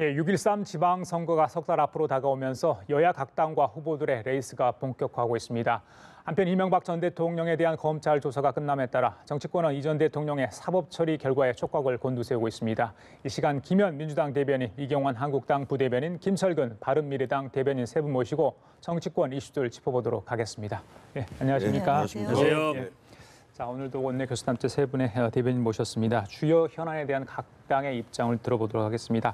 예, 6.13 지방선거가 석 달 앞으로 다가오면서 여야 각 당과 후보들의 레이스가 본격화하고 있습니다. 한편 이명박 전 대통령에 대한 검찰 조사가 끝남에 따라 정치권은 이 전 대통령의 사법 처리 결과에 촉각을 곤두세우고 있습니다. 이 시간 김현 민주당 대변인, 이경환 한국당 부대변인, 김철근 바른미래당 대변인 세 분 모시고 정치권 이슈들 짚어보도록 하겠습니다. 예, 안녕하십니까? 네, 안녕하세요. 예. 자, 오늘도 원내 교수단체 세 분의 대변인 모셨습니다. 주요 현안에 대한 각 당의 입장을 들어보도록 하겠습니다.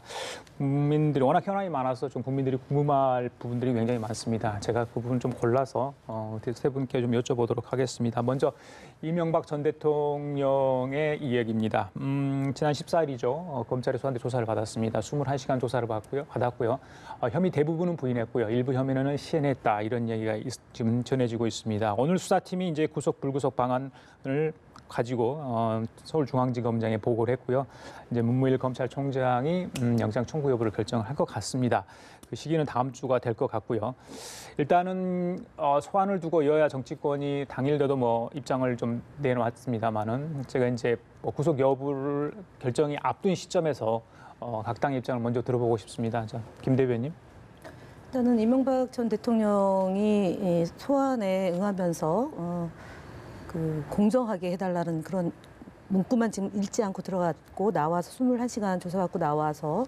국민들이 워낙 현안이 많아서 좀 국민들이 궁금할 부분들이 굉장히 많습니다. 제가 그 부분 좀 골라서 세 분께 좀 여쭤보도록 하겠습니다. 먼저 이명박 전 대통령의 이야기입니다. 지난 14일이죠. 검찰이 소환대 조사를 받았습니다. 21시간 조사를 받았고요. 혐의 대부분은 부인했고요. 일부 혐의는 시인했다. 이런 얘기가 지금 전해지고 있습니다. 오늘 수사팀이 이제 구속 불구속 방안을 가지고 서울중앙지검장에 보고를 했고요. 이제 문무일 검찰총장이 영장 청구 여부를 결정할 것 같습니다. 그 시기는 다음 주가 될 것 같고요. 일단은 소환을 두고 여야 정치권이 당일에도 입장을 좀 내놓았습니다만은 제가 이제 구속 여부를 결정이 앞둔 시점에서 각 당의 입장을 먼저 들어보고 싶습니다. 자, 김 대변인. 일단은 이명박 전 대통령이 소환에 응하면서 공정하게 해달라는 그런 문구만 지금 읽지 않고 들어갔고 나와서 21시간 조사받고 나와서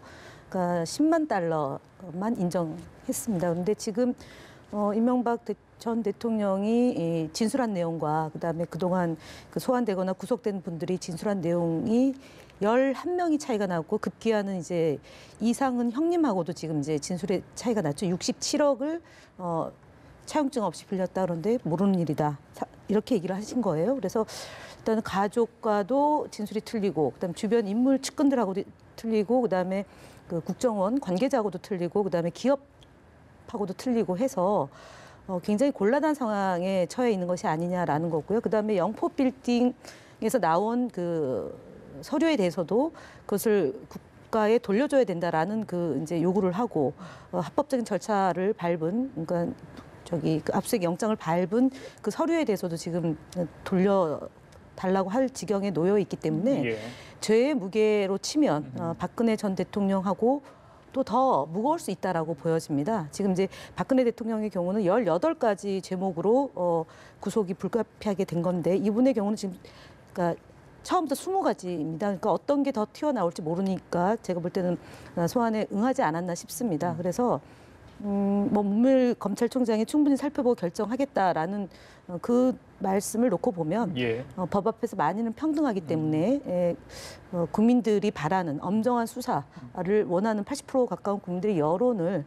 그러니까 10만 달러만 인정했습니다. 그런데 지금 이명박 전 대통령이 진술한 내용과 그다음에 그동안 소환되거나 구속된 분들이 진술한 내용이 11명이 차이가 나고 급기야는 이제 이상은 형님하고도 지금 이제 진술의 차이가 났죠. 67억을 차용증 없이 빌렸다 그런데 모르는 일이다. 이렇게 얘기를 하신 거예요. 그래서 일단 가족과도 진술이 틀리고, 그다음 주변 인물 측근들하고도 틀리고, 그다음에 그 국정원 관계자하고도 틀리고, 그다음에 기업하고도 틀리고 해서 굉장히 곤란한 상황에 처해 있는 것이 아니냐라는 거고요. 그다음에 영포 빌딩에서 나온 그 서류에 대해서도 그것을 국가에 돌려줘야 된다라는 그 이제 요구를 하고 합법적인 절차를 밟은 그러니까. 그 압수수색 영장을 밟은 그 서류에 대해서도 지금 돌려달라고 할 지경에 놓여 있기 때문에 죄의 무게로 치면 박근혜 전 대통령하고 또 더 무거울 수 있다라고 보여집니다. 지금 이제 박근혜 대통령의 경우는 18가지 제목으로 구속이 불가피하게 된 건데 이분의 경우는 지금 그러니까 처음부터 20가지입니다. 그러니까 어떤 게 더 튀어나올지 모르니까 제가 볼 때는 소환에 응하지 않았나 싶습니다. 그래서 문무일 검찰총장이 충분히 살펴보고 결정하겠다라는 그 말씀을 놓고 보면 법 앞에서 만인은 평등하기 때문에 국민들이 바라는 엄정한 수사를 원하는 80% 가까운 국민들의 여론을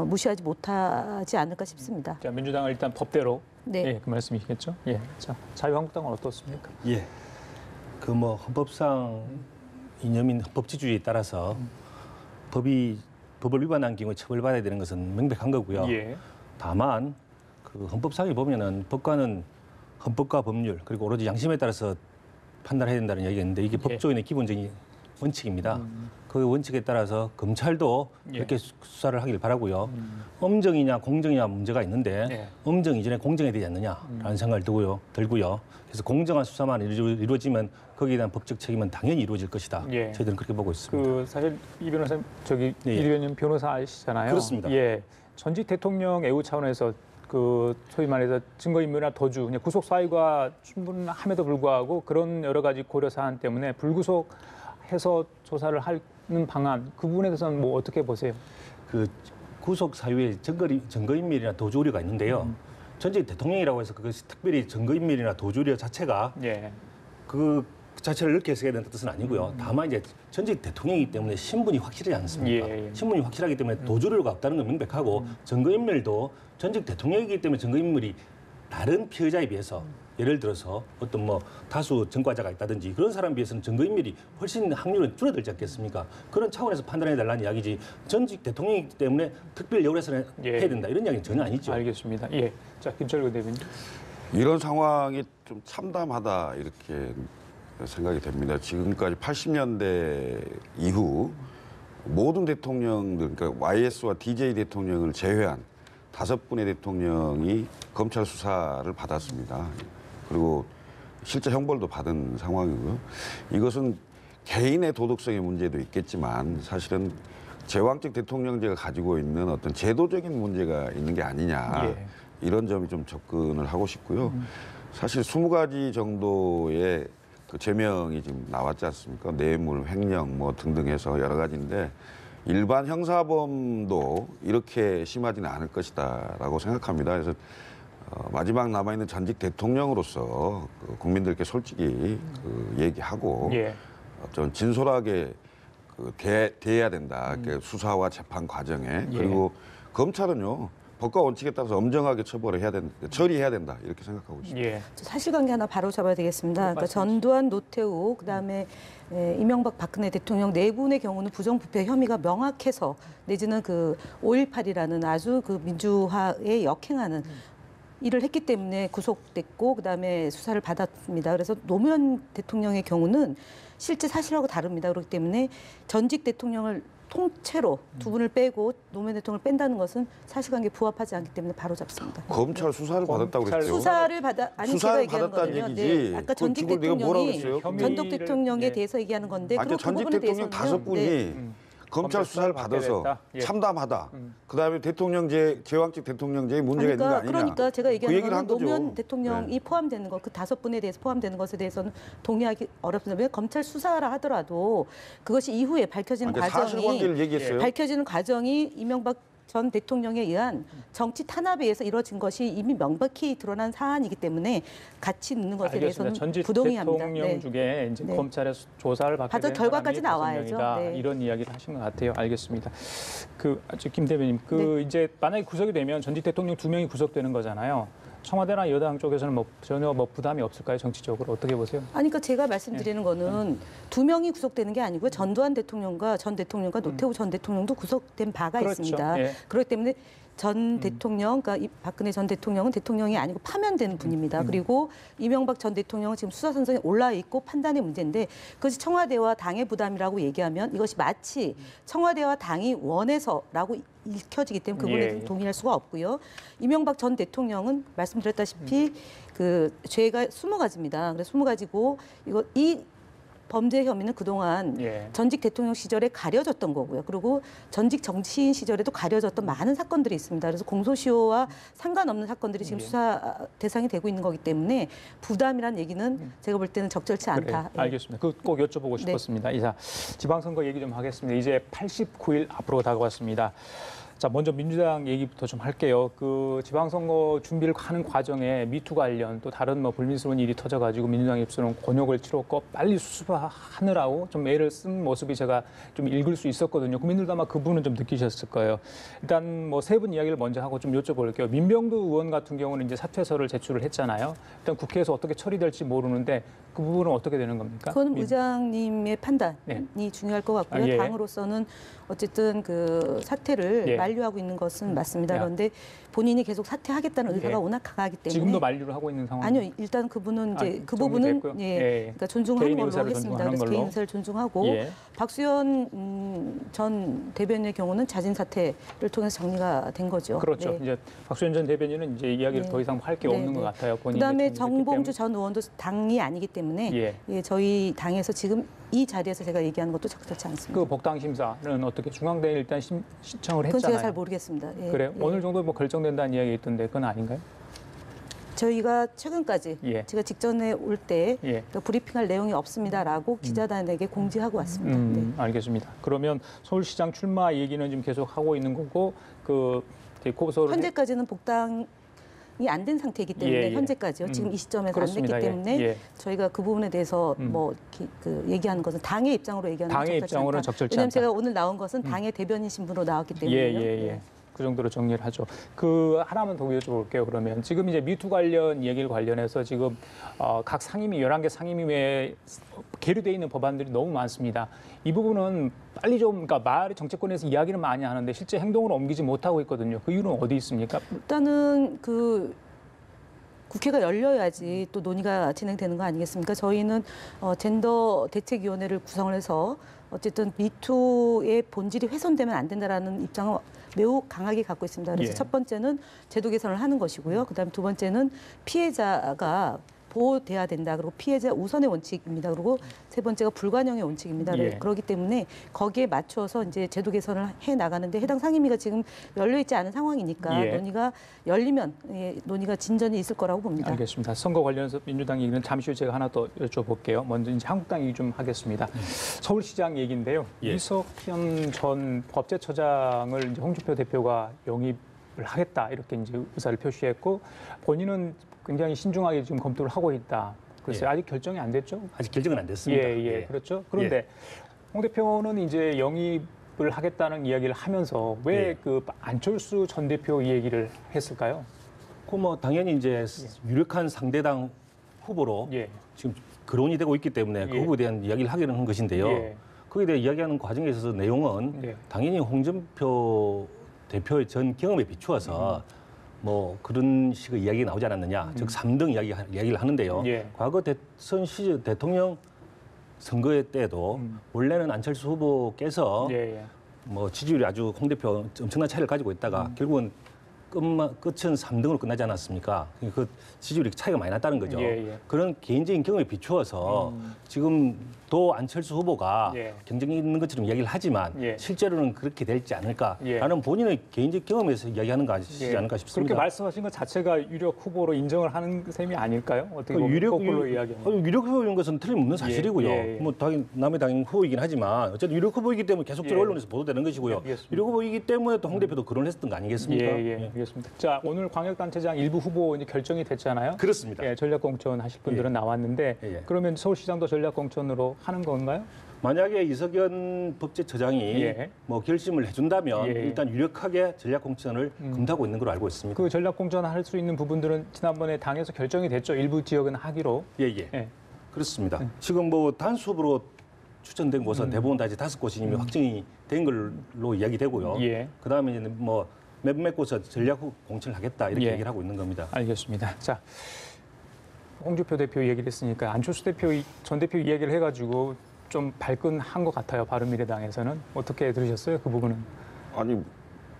무시하지 못하지 않을까 싶습니다. 자, 민주당은 일단 법대로 네. 그 말씀이시겠죠? 예. 자, 자유한국당은 어떻습니까? 예. 헌법상 이념인 헌법지주의에 따라서 법을 위반한 경우에 처벌받아야 되는 것은 명백한 거고요. 다만 그 헌법상에 보면은 법관은 헌법과 법률 그리고 오로지 양심에 따라서 판단해야 된다는 얘기가 있는데 이게 법조인의 기본적인 원칙입니다. 그 원칙에 따라서 검찰도 그렇게 수사를 하길 바라고요. 엄정이냐 공정이냐 문제가 있는데 엄정 이전에 공정해야 되지 않느냐라는 생각을 들고요. 그래서 공정한 수사만 이루어지면 거기에 대한 법적 책임은 당연히 이루어질 것이다. 저희들은 그렇게 보고 있습니다. 사실 이 변호사님 이 대변인 변호사이시잖아요. 그렇습니다. 전직 대통령 애우 차원에서 소위 말해서 증거인멸이나 도주, 그냥 구속 사유가 충분함에도 불구하고 그런 여러 가지 고려 사안 때문에 불구속해서 조사를 하는 방안, 그 부분에 대해서는 어떻게 보세요? 구속 사유에 증거인멸이나 도주 우려가 있는데요. 전직 대통령이라고 해서 그것이 특별히 증거인멸이나 도주 우려 자체가 그 자체를 넓게 해석해야 된다는 뜻은 아니고요. 다만 이제 전직 대통령이기 때문에 신분이 확실하지 않습니까? 신분이 확실하기 때문에 도주료가 없다는 건 명백하고 증거인멸도 전직 대통령이기 때문에 증거인멸이 다른 피해자에 비해서 예를 들어서 어떤 다수 전과자가 있다든지 그런 사람에 비해서는 증거인멸이 훨씬 확률은 줄어들지 않겠습니까? 그런 차원에서 판단해달라는 이야기지 전직 대통령이기 때문에 특별 여론에서는 해야 된다 이런 이야기는 전혀 아니죠. 알겠습니다. 자, 김철근 대변인. 이런 상황이 좀 참담하다 이렇게 생각이 됩니다. 지금까지 80년대 이후 모든 대통령들, 그러니까 YS와 DJ 대통령을 제외한 5분의 대통령이 검찰 수사를 받았습니다. 그리고 실제 형벌도 받은 상황이고요. 이것은 개인의 도덕성의 문제도 있겠지만 사실은 제왕적 대통령제가 가지고 있는 어떤 제도적인 문제가 있는 게 아니냐 예. 이런 점이 좀 접근을 하고 싶고요. 사실 20가지 정도의 그 제명이 지금 나왔지 않습니까? 뇌물, 횡령 뭐 등등 해서 여러 가지인데 일반 형사범도 이렇게 심하지는 않을 것이다라고 생각합니다. 그래서 마지막 남아있는 전직 대통령으로서 그 국민들께 솔직히 그 얘기하고 예. 좀 진솔하게 그 대해야 된다. 그 수사와 재판 과정에. 예. 그리고 검찰은요. 법과 원칙에 따라서 엄정하게 처리해야 된다. 이렇게 생각하고 있습니다. 예. 사실관계 하나 바로 잡아야 되겠습니다. 그러니까 전두환, 노태우, 그다음에 이명박, 박근혜 대통령 네 분의 경우는 부정부패 혐의가 명확해서 내지는 그 5.18이라는 아주 그 민주화에 역행하는 일을 했기 때문에 구속됐고 그다음에 수사를 받았습니다. 그래서 노무현 대통령의 경우는 실제 사실하고 다릅니다. 그렇기 때문에 전직 대통령을 통째로 두 분을 빼고 노무현 대통령을 뺀다는 것은 사실관계에 부합하지 않기 때문에 바로 잡습니다. 검찰 수사를 받았다고 검찰 그랬죠. 수사를 받아 아니 수사를 제가 얘기하는 받았다는 거는요. 얘기지. 아까 그 전직 지금 내가 뭐라고 대통령이 그랬어요? 전직 대통령에 예. 대해서 얘기하는 건데 아니, 그 전직 부분에 대통령 대해서는요. 5분이 네. 검찰 수사를 받게 받아서 됐다. 예. 참담하다. 그다음에 대통령제, 제왕적 대통령제에 문제가 있는 거 아니냐. 그러니까 제가 그 얘기하는 얘기를 건 한 거죠. 노무현 대통령이 네. 포함되는 것, 그 5분에 대해서 포함되는 것에 대해서는 동의하기 어렵습니다. 왜 검찰 수사라 하더라도 그것이 이후에 밝혀지는 이제 사실관계를 얘기했어요. 밝혀지는 과정이 이명박 전 대통령에 의한 정치 탄압에 의해서 이루어진 것이 이미 명백히 드러난 사안이기 때문에 같이 넣는 것에 알겠습니다. 대해서는 전직 부동의합니다. 대통령 네. 중에 이제 네. 검찰에서 조사를 받게 받아 된 결과까지 사람이 나와야죠. 5명이다. 네. 이런 이야기를 하신 것 같아요. 알겠습니다. 김 대변인, 네. 이제 만약에 구속이 되면 전직 대통령 2명이 구속되는 거잖아요. 청와대나 여당 쪽에서는 전혀 부담이 없을까요? 정치적으로 어떻게 보세요? 아니, 그러니까 제가 말씀드리는 거는 2명이 구속되는 게 아니고요. 전두환 대통령과 전 대통령과 노태우 전 대통령도 구속된 바가 그렇죠. 있습니다. 예. 그렇기 때문에 전 대통령, 그러니까 박근혜 전 대통령은 대통령이 아니고 파면된 분입니다. 그리고 이명박 전 대통령은 지금 수사선상에 올라 있고 판단의 문제인데 그것이 청와대와 당의 부담이라고 얘기하면 이것이 마치 청와대와 당이 원해서라고 읽혀지기 때문에 그분에 예. 동의할 수가 없고요. 이명박 전 대통령은 말씀드렸다시피 그 죄가 20가지입니다. 그래서 20가지고 이 범죄 혐의는 그동안 예. 전직 대통령 시절에 가려졌던 거고요. 그리고 전직 정치인 시절에도 가려졌던 많은 사건들이 있습니다. 그래서 공소시효와 상관없는 사건들이 지금 예. 수사 대상이 되고 있는 거기 때문에 부담이라는 얘기는 제가 볼 때는 적절치 않다. 그래, 알겠습니다. 그 꼭 여쭤보고 네. 싶었습니다. 이자 지방선거 얘기 좀 하겠습니다. 이제 89일 앞으로 다가왔습니다. 자, 먼저 민주당 얘기부터 좀 할게요. 그 지방선거 준비를 하는 과정에 미투 관련 또 다른 불미스러운 일이 터져가지고 민주당 입수는 곤욕을 치렀고 빨리 수습하느라고 좀 애를 쓴 모습이 제가 좀 읽을 수 있었거든요. 국민들도 아마 그 부분은 좀 느끼셨을 거예요. 일단 세 분 이야기를 먼저 하고 좀 여쭤볼게요. 민병두 의원 같은 경우는 이제 사퇴서를 제출을 했잖아요. 일단 국회에서 어떻게 처리될지 모르는데 그 부분은 어떻게 되는 겁니까? 그건 의장님의 판단이 네. 중요할 것 같고요. 예. 당으로서는 어쨌든 그 사퇴를 예. 만류하고 있는 것은 맞습니다. 야. 그런데 본인이 계속 사퇴하겠다는 의사가 예. 워낙 강하기 때문에 지금도 만류를 하고 있는 상황. 아니요, 일단 그분은 이제 그 부분은 정리됐고요? 그러니까 존중하는 개인 걸로 의사를 했습니다. 존중하는 그래서 걸로. 개인 의사를 존중하고 예. 박수현 전 대변인의 경우는 자진 사퇴를 통해서 정리가 된 거죠. 그렇죠. 네. 이제 박수현 전 대변인은 이제 이야기를 네. 더 이상 할 게 네, 없는 네. 것 같아요. 본인이 그다음에 정리됐기 정봉주 전 의원도 당이 아니기 때문에 예. 저희 당에서 지금 이 자리에서 제가 얘기하는 것도 적절치 않습니다. 그 복당 심사는 어떻게 중앙대에 일단 신청을 그건 했잖아요. 제가 잘 모르겠습니다. 예, 그래요? 예. 어느 정도 결정된다는 이야기 있던데 그건 아닌가요? 저희가 최근까지 예. 제가 직전에 올 때 예. 브리핑할 내용이 없습니다라고 기자단에게 공지하고 왔습니다. 네. 알겠습니다. 그러면 서울시장 출마 얘기는 지금 계속 하고 있는 거고 그 고소를 현재까지는 복당이 안 된 상태이기 때문에 예, 예. 현재까지요. 지금 이 시점에서 그렇습니다. 안 됐기 때문에 예. 저희가 그 부분에 대해서 얘기하는 것은 당의 입장으로 얘기하는 건 당의 적절치 입장으로는 않다. 적절치 왜냐하면 않다. 제가 오늘 나온 것은 당의 대변인 신분으로 나왔기 때문에요. 예. 그 정도로 정리를 하죠. 그 하나만 더 여쭤볼게요. 그러면 지금 이제 미투 관련 얘기를 관련해서 지금 각 상임위 11개 상임위에 계류돼 있는 법안들이 너무 많습니다. 이 부분은 빨리 좀 그러니까 말이 정치권에서 이야기는 많이 하는데 실제 행동으로 옮기지 못하고 있거든요. 그 이유는 어디 있습니까? 일단은 그 국회가 열려야지 또 논의가 진행되는 거 아니겠습니까? 저희는 젠더 대책위원회를 구성을 해서 어쨌든 미투의 본질이 훼손되면 안 된다라는 입장을 매우 강하게 갖고 있습니다. 그래서 예. 첫 번째는 제도 개선을 하는 것이고요. 그다음에 두 번째는 피해자가 보호돼야 된다. 그리고 피해자 우선의 원칙입니다. 그리고 세 번째가 불관용의 원칙입니다. 예. 그렇기 때문에 거기에 맞춰서 이제 제도 개선을 해 나가는데 해당 상임위가 지금 열려 있지 않은 상황이니까 예. 논의가 열리면 논의가 진전이 있을 거라고 봅니다. 알겠습니다. 선거 관련해서 민주당 얘기는 잠시 후에 제가 하나 더 여쭤볼게요. 먼저 이제 한국당 얘기 좀 하겠습니다. 서울시장 얘기인데요. 예. 이석현 전 법제처장을 이제 홍준표 대표가 영입을 하겠다 이렇게 이제 의사를 표시했고 본인은 굉장히 신중하게 지금 검토를 하고 있다. 글쎄 예. 아직 결정이 안 됐죠? 아직 결정은 안 됐습니다. 예, 그렇죠. 그런데 홍 대표는 이제 영입을 하겠다는 이야기를 하면서 왜 예. 그 안철수 전 대표 이 얘기를 했을까요? 그 뭐 당연히 이제 유력한 상대당 후보로 예. 지금 거론이 되고 있기 때문에 그 예. 후보에 대한 이야기를 하기는 한 것인데요. 예. 거기에 대해 이야기하는 과정에 있어서 내용은 예. 당연히 홍준표 대표의 전 경험에 비추어서 뭐 그런 식의 이야기가 나오지 않았느냐, 즉 3등 이야기를 하는데요. 예. 과거 대선 시절 대통령 선거 때도 원래는 안철수 후보께서 예. 뭐 지지율이 아주 홍 대표 엄청난 차이를 가지고 있다가 결국은 끝은 3등으로 끝나지 않았습니까? 그 지지율이 차이가 많이 났다는 거죠. 예. 그런 개인적인 경험에 비추어서 지금 도 안철수 후보가 예. 경쟁이 있는 것처럼 이야기를 하지만 예. 실제로는 그렇게 될지 않을까라는 예. 본인의 개인적 경험에서 이야기하는 거 아니지 예. 않을까 싶습니다. 그렇게 말씀하신 것 자체가 유력 후보로 인정을 하는 셈이 아닐까요? 어떻게 그 보면 거꾸로 이야기하면. 유력 후보인 것은 틀림없는 사실이고요. 예. 뭐 남의 당 후보이긴 하지만 어쨌든 유력 후보이기 때문에 계속적으로 예. 언론에서 보도되는 것이고요. 알겠습니다. 유력 후보이기 때문에 또 홍 대표도 그런 했었던 거 아니겠습니까? 예. 알겠습니다. 자, 오늘 광역단체장 일부 후보 이제 결정이 됐잖아요. 그렇습니다. 예, 전략공천 하실 분들은 나왔는데 예. 그러면 서울시장도 전략공천으로 하는 건가요? 만약에 이석연 법제처장이 예. 뭐 결심을 해준다면 예. 일단 유력하게 전략 공천을 검토하고 있는 걸로 알고 있습니다. 그 전략공천 할 수 있는 부분들은 지난번에 당에서 결정이 됐죠. 일부 지역은 하기로. 예. 예. 그렇습니다. 지금 뭐 단수 후보로 추천된 곳은 대부분 다 이제 5곳이 이미 확정이 된 걸로 이야기되고요. 예. 그다음에 이제 뭐 몇몇 곳에서 전략 공천을 하겠다 이렇게 예. 얘기를 하고 있는 겁니다. 알겠습니다. 자, 홍준표 대표 얘기를 했으니까 안철수 대표 전 대표 이야기를 해가지고 좀 발끈한 것 같아요. 바른미래당에서는 어떻게 들으셨어요? 그 부분은? 아니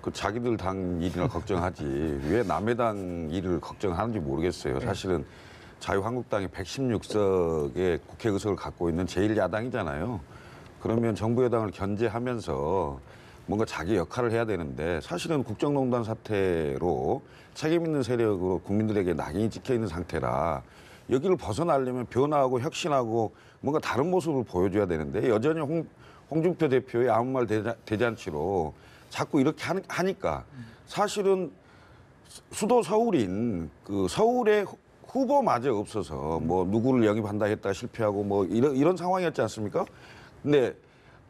그 자기들 당 일이나 걱정하지 왜 남의 당 일을 걱정하는지 모르겠어요. 사실은 자유한국당이 116석의 국회 의석을 갖고 있는 제1야당이잖아요. 그러면 정부 여당을 견제하면서 뭔가 자기 역할을 해야 되는데 사실은 국정농단 사태로 책임 있는 세력으로 국민들에게 낙인이 찍혀 있는 상태라 여기를 벗어나려면 변화하고 혁신하고 뭔가 다른 모습을 보여줘야 되는데 여전히 홍준표 대표의 아무 말 대잔치로 자꾸 이렇게 하니까 사실은 수도 서울인 그 서울의 후보마저 없어서 뭐 누구를 영입한다 했다 실패하고 뭐 이런 상황이었지 않습니까? 근데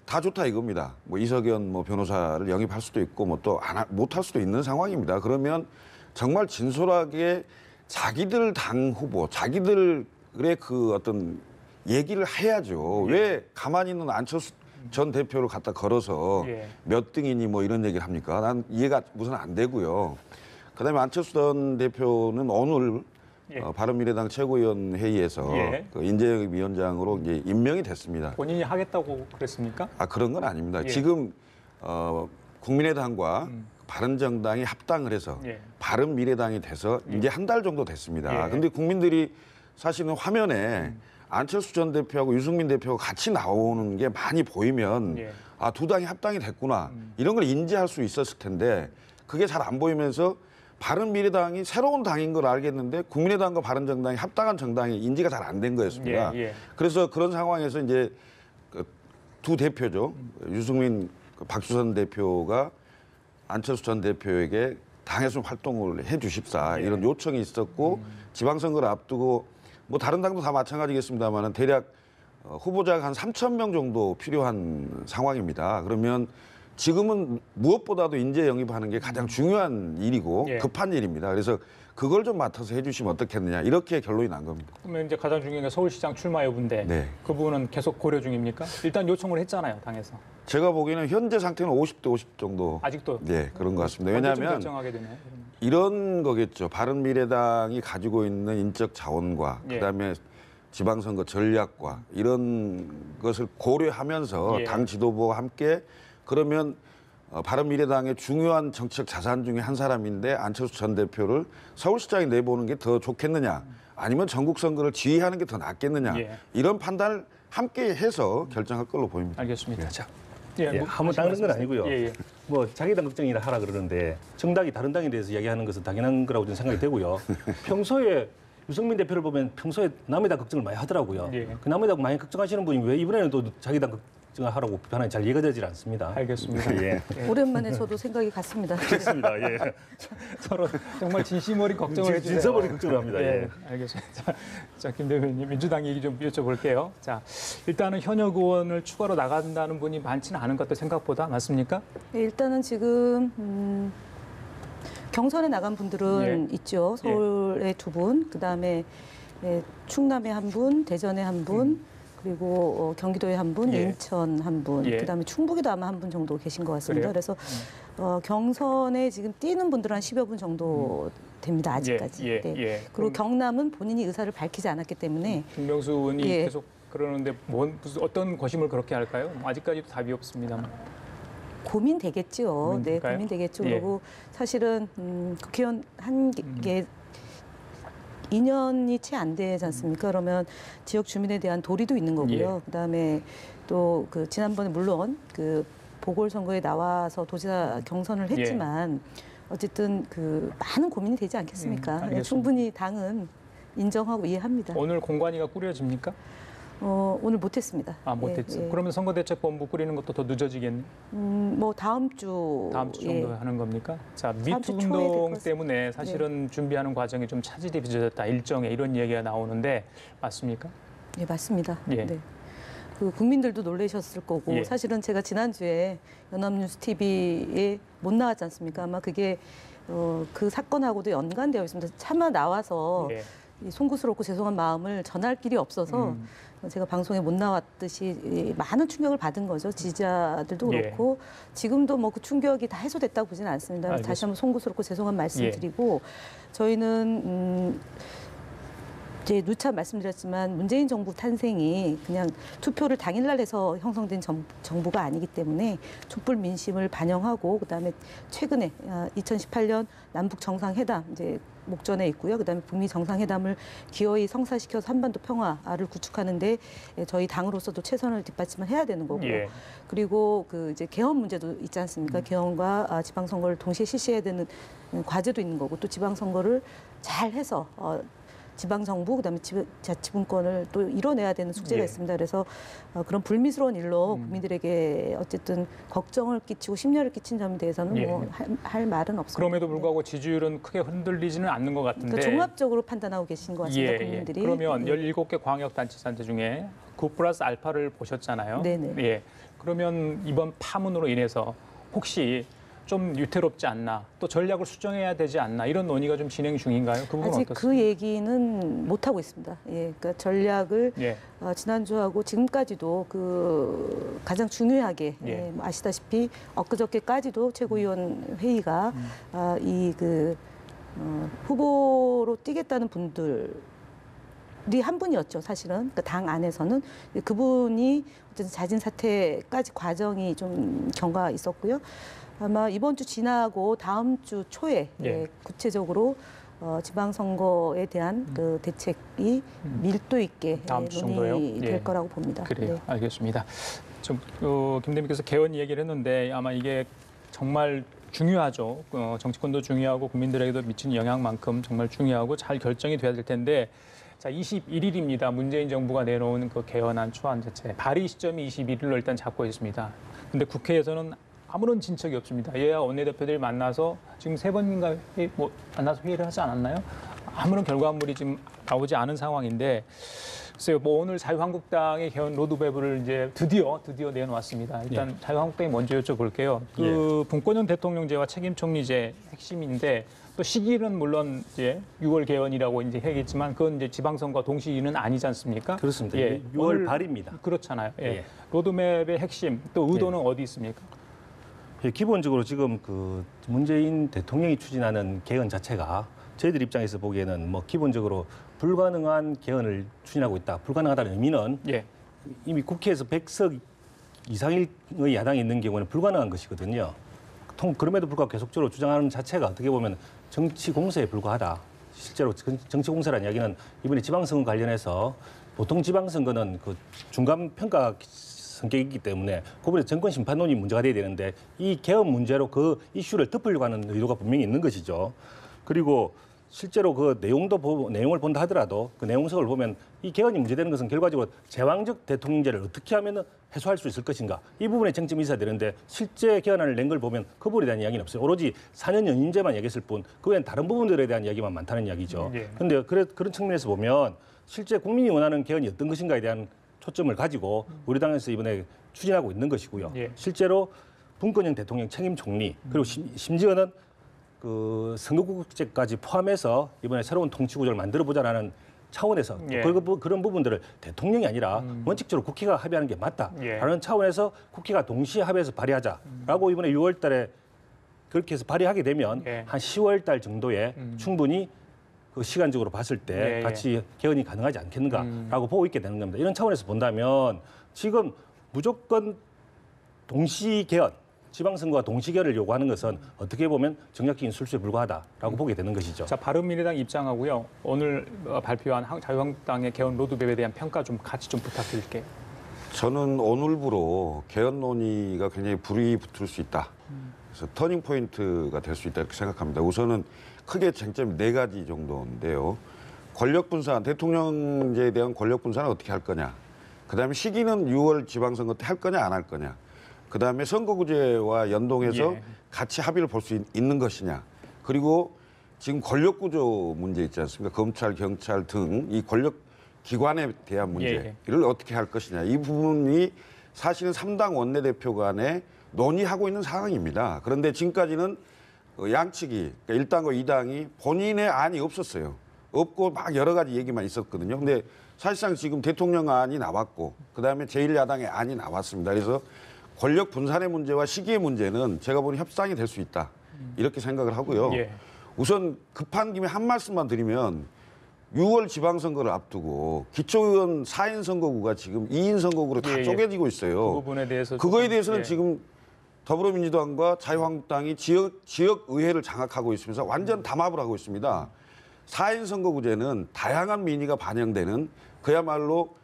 다 좋다 이겁니다. 뭐 이석연 뭐 변호사를 영입할 수도 있고 뭐 또 못할 수도 있는 상황입니다. 그러면 정말 진솔하게 자기들 당 후보, 자기들의 그 어떤 얘기를 해야죠. 왜 가만히 있는 안철수 전 대표를 갖다 걸어서 몇 등이니 뭐 이런 얘기를 합니까? 난 이해가 우선 안 되고요. 그다음에 안철수 전 대표는 오늘 바른미래당 최고위원 회의에서 그 인재영입 위원장으로 이제 임명이 됐습니다. 본인이 하겠다고 그랬습니까? 아 그런 건 아닙니다. 지금 국민의당과 바른정당이 합당을 해서 바른미래당이 돼서 이제 한 달 정도 됐습니다. 근데 국민들이 사실은 화면에 안철수 전 대표하고 유승민 대표가 같이 나오는 게 많이 보이면 아, 두 당이 합당이 됐구나 이런 걸 인지할 수 있었을 텐데 그게 잘 안 보이면서 바른미래당이 새로운 당인 걸 알겠는데 국민의당과 바른정당이 합당한 정당이 인지가 잘 안 된 거였습니다. 그래서 그런 상황에서 이제 그 두 대표죠. 유승민, 박주선 대표가 안철수 전 대표에게 당에서 활동을 해 주십사 이런 요청이 있었고 지방선거를 앞두고 뭐 다른 당도 다 마찬가지겠습니다만은 대략 후보자가 한 3,000명 정도 필요한 상황입니다. 그러면 지금은 무엇보다도 인재 영입하는 게 가장 중요한 일이고 급한 일입니다. 그래서 그걸 좀 맡아서 해주시면 어떻겠느냐 이렇게 결론이 난 겁니다. 그러면 이제 가장 중요한 게 서울시장 출마 여부인데 그 부분은 계속 고려 중입니까? 일단 요청을 했잖아요, 당에서. 제가 보기에는 현재 상태는 50대 50 정도. 아직도? 네, 그런 것 같습니다. 왜냐하면 결정하게 되나요? 이런 거겠죠. 바른미래당이 가지고 있는 인적 자원과 그다음에 지방선거 전략과 이런 것을 고려하면서 당 지도부와 함께 그러면 바른미래당의 중요한 정치적 자산 중에 한 사람인데 안철수 전 대표를 서울시장에 내보는 게 더 좋겠느냐. 아니면 전국 선거를 지휘하는 게 더 낫겠느냐 예. 이런 판단을 함께 해서 결정할 걸로 보입니다. 알겠습니다. 네. 자, 한번 닦는 건 아니고요. 예, 예. 뭐 자기 당 걱정이라 하라 그러는데 정당이 다른 당에 대해서 이야기하는 것은 당연한 거라고 저는 생각이 되고요. 평소에 유승민 대표를 보면 평소에 남의 당 걱정을 많이 하더라고요. 예. 그 남의 당 많이 걱정하시는 분이 왜 이번에는 또 자기 당 걱정을 하라고 비판하는지 잘 이해가 되질 않습니다. 알겠습니다. 예. 오랜만에 저도 생각이 같습니다. 그렇습니다. 예. 서로 정말 진심 어린 걱정을 해주세요. 진서버리 걱정을 합니다. 예, 예. 알겠습니다. 자, 김 대표님, 민주당 얘기 좀 여쭤볼게요. 자, 일단은 현역 의원을 추가로 나간다는 분이 많지는 않은 것 같아요. 생각보다. 맞습니까? 네, 일단은 지금 경선에 나간 분들은 있죠. 서울에 2분, 그다음에 충남에 1분, 대전에 1분, 그리고 경기도에 1분, 예. 인천 1분, 예. 그다음에 충북에도 아마 1분 정도 계신 것 같습니다. 그래요? 그래서 경선에 지금 뛰는 분들은 한 10여 분 정도 됩니다. 아직까지. 예, 예, 네. 예. 그리고 경남은 본인이 의사를 밝히지 않았기 때문에 김명수 의원이 예. 계속 그러는데 무슨 어떤 고심을 그렇게 할까요? 아직까지도 답이 없습니다. 고민되겠죠. 네, 고민될까요? 고민되겠죠. 예. 그리고 사실은 국회의원 한 개 2년이 채 안 되지 않습니까? 그러면 지역 주민에 대한 도리도 있는 거고요. 예. 그다음에 또 그 지난번에 물론 그 보궐선거에 나와서 도지사 경선을 했지만 어쨌든 그 많은 고민이 되지 않겠습니까? 알겠습니다. 충분히 당은 인정하고 이해합니다. 오늘 공관위가 꾸려집니까? 오늘 못했습니다. 아, 못했죠. 예, 예. 그러면 선거대책본부 꾸리는 것도 더 늦어지겠네. 뭐 다음 주 정도 하는 겁니까? 자, 다음 주 미투 초에 될것 운동 같습니다. 때문에 사실은 준비하는 과정이 좀 차질이 빚어졌다. 일정에 이런 얘기가 나오는데 맞습니까? 네, 맞습니다. 예. 네. 그 국민들도 놀라셨을 거고 예. 사실은 제가 지난주에 연합뉴스 TV에 못 나왔지 않습니까? 아마 그게 그 사건하고도 연관되어 있습니다. 차마 나와서 예. 이 송구스럽고 죄송한 마음을 전할 길이 없어서 제가 방송에 못 나왔듯이 이 많은 충격을 받은 거죠. 지지자들도 예. 그렇고 지금도 뭐 그 충격이 다 해소됐다고 보지는 않습니다. 알겠습니다. 다시 한번 송구스럽고 죄송한 말씀 예. 드리고 저희는 이제 누차 말씀드렸지만 문재인 정부 탄생이 그냥 투표를 당일날 해서 형성된 정부가 아니기 때문에 촛불 민심을 반영하고 그다음에 최근에 2018년 남북 정상회담 이제 목전에 있고요. 그다음에 북미 정상회담을 기어이 성사시켜서 한반도 평화를 구축하는데 저희 당으로서도 최선을 뒷받침을 해야 되는 거고 예. 그리고 그 이제 개헌 문제도 있지 않습니까? 개헌과 지방선거를 동시에 실시해야 되는 과제도 있는 거고 또 지방선거를 잘 해서 지방정부 그다음에 자치분권을 또 이뤄내야 되는 숙제가 예. 있습니다. 그래서 그런 불미스러운 일로 국민들에게 어쨌든 걱정을 끼치고 심려를 끼친 점에 대해서는 예. 뭐 할 말은 없습니다. 그럼에도 불구하고 지지율은 크게 흔들리지는 않는 것 같은데. 그러니까 종합적으로 판단하고 계신 것 같습니다. 국민들이. 그러면 예. 17개 광역단체장들 중에 9+알파를 보셨잖아요. 네네. 예. 그러면 이번 파문으로 인해서 혹시 좀 유태롭지 않나, 또 전략을 수정해야 되지 않나 이런 논의가 좀 진행 중인가요? 그 부분 아직 어떻습니까? 그 얘기는 못 하고 있습니다. 예, 그러니까 전략을 예. 지난주하고 지금까지도 그 가장 중요하게 예. 뭐 아시다시피 엊그저께까지도 최고위원 회의가 이 그 후보로 뛰겠다는 분들이 한 분이었죠, 사실은. 그러니까 당 안에서는 그분이 어쨌든 자진 사퇴까지 과정이 좀 경과가 있었고요. 아마 이번 주 지나고 다음 주 초에 예. 구체적으로 지방선거에 대한 그 대책이 밀도 있게 다음 주 정도요? 논의될 예. 거라고 봅니다. 그래요. 네. 알겠습니다. 좀 김 대표께서 개헌 얘기를 했는데 아마 이게 정말 중요하죠. 정치권도 중요하고 국민들에게도 미치는 영향만큼 정말 중요하고 잘 결정이 돼야 될 텐데 자, 21일입니다. 문재인 정부가 내놓은 그 개헌안 초안 자체. 발의 시점이 21일로 일단 잡고 있습니다. 근데 국회에서는 아무런 진척이 없습니다. 여야 원내대표들이 만나서 지금 3번인가 만나서 회의를 하지 않았나요? 아무런 결과물이 지금 나오지 않은 상황인데 글쎄요, 뭐 오늘 자유한국당의 개헌 로드맵을 이제 드디어 내놓았습니다. 일단 자유한국당이 먼저 여쭤볼게요. 그 분권형 대통령제와 책임 총리제 핵심인데 또 시기는 물론 이제 6월 개헌이라고 이제 얘기했지만 그건 이제 지방선거 동시는 아니지 않습니까? 그렇습니다. 예. 6월 오늘 말입니다. 그렇잖아요. 예. 예. 로드맵의 핵심 또 의도는 어디 있습니까? 예, 기본적으로 지금 그 문재인 대통령이 추진하는 개헌 자체가 저희들 입장에서 보기에는 뭐 기본적으로 불가능한 개헌을 추진하고 있다. 불가능하다는 의미는 예. 이미 국회에서 100석 이상의 야당이 있는 경우는 불가능한 것이거든요. 그럼에도 불구하고 계속적으로 주장하는 자체가 어떻게 보면 정치 공세에 불과하다 실제로 정치공세라는 이야기는 이번에 지방선거 관련해서 보통 지방선거는 그 중간 평가 성격이기 때문에 그분의 정권 심판론이 문제가 돼야 되는데 이 개헌 문제로 그 이슈를 덮으려고 하는 의도가 분명히 있는 것이죠. 그리고 실제로 그 내용을 본다 하더라도 그 내용석을 보면 이 개헌이 문제되는 것은 결과적으로 제왕적 대통령제를 어떻게 하면 해소할 수 있을 것인가 이 부분에 쟁점이 있어야 되는데 실제 개헌안을 낸 걸 보면 그 부분에 대한 이야기는 없어요. 오로지 4년 연임제만 얘기했을 뿐 그 외엔 다른 부분들에 대한 이야기만 많다는 이야기죠. 그런데 그런 측면에서 보면 실제 국민이 원하는 개헌이 어떤 것인가에 대한 초점을 가지고 우리 당에서 이번에 추진하고 있는 것이고요. 실제로 분권형 대통령 책임 총리 그리고 심지어는 그 선거구제까지 포함해서 이번에 새로운 통치 구조를 만들어 보자라는 차원에서 그런 부분들을 대통령이 아니라 원칙적으로 국회가 합의하는 게 맞다라는 차원에서 국회가 동시에 합의해서 발의하자라고 이번에 6월 달에 그렇게 해서 발의하게 되면 한 10월 달 정도에 충분히 그 시간적으로 봤을 때 같이 개헌이 가능하지 않겠는가라고 보고 있게 되는 겁니다. 이런 차원에서 본다면 지금 무조건 동시 개헌 지방선거와 동시개를 요구하는 것은 어떻게 보면 정략적인 술수에 불과하다라고 보게 되는 것이죠. 자, 바른미래당 입장하고요. 오늘 발표한 자유한국당의 개헌 로드맵에 대한 평가 좀 같이 좀 부탁드릴게요. 저는 오늘부로 개헌 논의가 굉장히 불이 붙을 수 있다. 그래서 터닝 포인트가 될 수 있다 이렇게 생각합니다. 우선은 크게 쟁점이 4가지 정도인데요. 권력 분산, 대통령제에 대한 권력 분산을 어떻게 할 거냐. 그다음에 시기는 6월 지방선거 때 할 거냐 안 할 거냐. 그다음에 선거구제와 연동해서 같이 합의를 볼 수 있는 것이냐. 그리고 지금 권력구조 문제 있지 않습니까? 검찰, 경찰 등 이 권력 기관에 대한 문제를 어떻게 할 것이냐. 이 부분이 사실은 3당 원내대표 간에 논의하고 있는 상황입니다. 그런데 지금까지는 양측이 그러니까 1당과 2당이 본인의 안이 없었어요. 없고 막 여러 가지 얘기만 있었거든요. 근데 사실상 지금 대통령 안이 나왔고 그다음에 제1야당의 안이 나왔습니다. 그래서 권력 분산의 문제와 시기의 문제는 제가 보는 협상이 될 수 있다. 이렇게 생각을 하고요. 우선 급한 김에 한 말씀만 드리면 6월 지방선거를 앞두고 기초의원 4인 선거구가 지금 2인 선거구로 다 쪼개지고 있어요. 그 부분에 대해서 그거에 대해서는 지금 더불어민주당과 자유한국당이 지역의회를 장악하고 있으면서 완전 담합을 하고 있습니다. 4인 선거구제는 다양한 민의가 반영되는 그야말로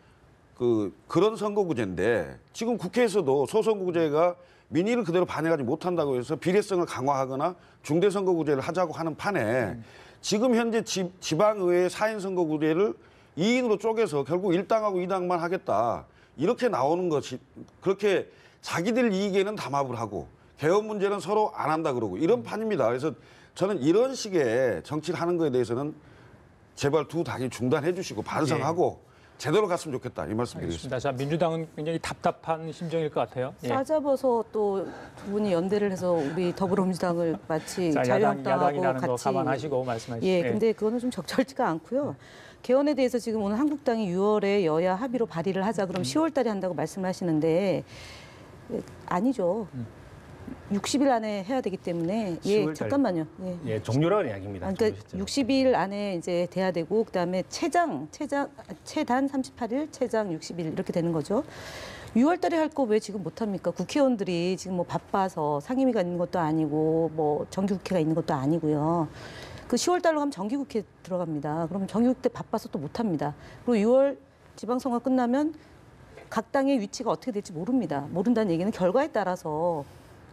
그런 선거구제인데 지금 국회에서도 소선거구제가 민의를 그대로 반영하지 못한다고 해서 비례성을 강화하거나 중대선거구제를 하자고 하는 판에 지금 현재 지방의회 4인 선거구제를 2인으로 쪼개서 결국 1당하고 2당만 하겠다. 이렇게 나오는 것이 그렇게 자기들 이익에는 담합을 하고 개헌 문제는 서로 안 한다 그러고 이런 판입니다. 그래서 저는 이런 식의 정치를 하는 거에 대해서는 제발 두 당이 중단해 주시고 반성하고 제대로 갔으면 좋겠다. 이 말씀 드리겠습니다. 자, 민주당은 굉장히 답답한 심정일 것 같아요. 싸잡아서 또 두 분이 연대를 해서 우리 더불어민주당을 마치 자유한국당하고 야당이라는 같이 거 감안하시고 말씀하시죠. 근데 그거는 좀 적절치가 않고요. 개헌에 대해서 지금 오늘 한국당이 6월에 여야 합의로 발의를 하자 그럼 10월 달에 한다고 말씀을 하시는데 아니죠. 60일 안에 해야 되기 때문에 잠깐만요. 종료라는 이야기입니다. 그러니까 60일 안에 이제 돼야 되고 그다음에 최단 38일, 최장 60일 이렇게 되는 거죠. 6월 달에 할 거 왜 지금 못 합니까? 국회의원들이 지금 뭐 바빠서 상임위가 있는 것도 아니고 뭐 정기국회가 있는 것도 아니고요. 그 10월 달로 가면 정기국회 들어갑니다. 그럼 정기국회 때 바빠서 또 못 합니다. 그리고 6월 지방선거 끝나면 각 당의 위치가 어떻게 될지 모릅니다. 모른다는 얘기는 결과에 따라서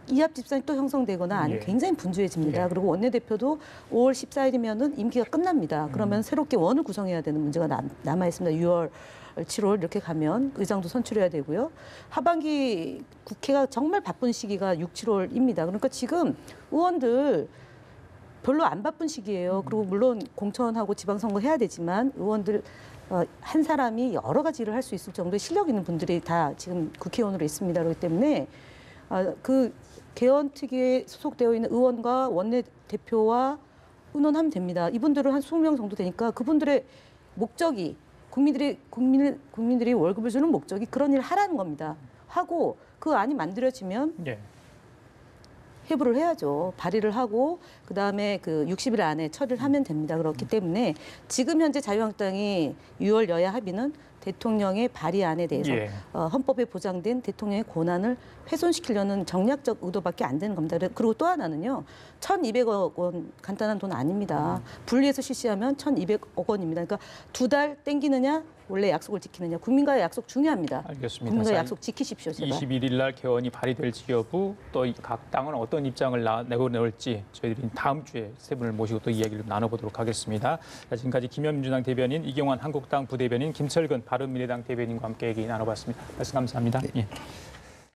이합 집산이 또 형성되거나 아니면 굉장히 분주해집니다. 그리고 원내대표도 5월 14일이면은 임기가 끝납니다. 그러면 새롭게 원을 구성해야 되는 문제가 남아 있습니다. 6월, 7월 이렇게 가면 의장도 선출해야 되고요. 하반기 국회가 정말 바쁜 시기가 6, 7월입니다. 그러니까 지금 의원들 별로 안 바쁜 시기예요. 그리고 물론 공천하고 지방선거 해야 되지만 의원들 한 사람이 여러 가지 일을 할 수 있을 정도의 실력 있는 분들이 다 지금 국회의원으로 있습니다. 그렇기 때문에 그 개헌특위에 소속되어 있는 의원과 원내대표와 의논하면 됩니다. 이분들은 한 20명 정도 되니까 그분들의 목적이 국민들이 월급을 주는 목적이 그런 일을 하라는 겁니다. 하고 그 안이 만들어지면 회부를 해야죠. 발의를 하고 그다음에 그 60일 안에 처리를 하면 됩니다. 그렇기 때문에 지금 현재 자유한국당이 6월 여야 합의는 대통령의 발의안에 대해서 예. 헌법에 보장된 대통령의 권한을 훼손시키려는 정략적 의도밖에 안 되는 겁니다. 그리고 또 하나는요. 1,200억 원 간단한 돈 아닙니다. 분리해서 실시하면 1,200억 원입니다. 그러니까 2달 땡기느냐 원래 약속을 지키느냐. 국민과의 약속 중요합니다. 알겠습니다. 국민과의 약속 지키십시오. 제발. 21일 날 개헌이 발의될지 여부 또 각 당은 어떤 입장을 내놓을지 저희들이 다음 주에 세 분을 모시고 또 이야기를 나눠보도록 하겠습니다. 자, 지금까지 김현민주당 대변인, 이경환 한국당 부대변인, 김철근 바른미래당 대변인과 함께 얘기 나눠봤습니다. 말씀 감사합니다. 예.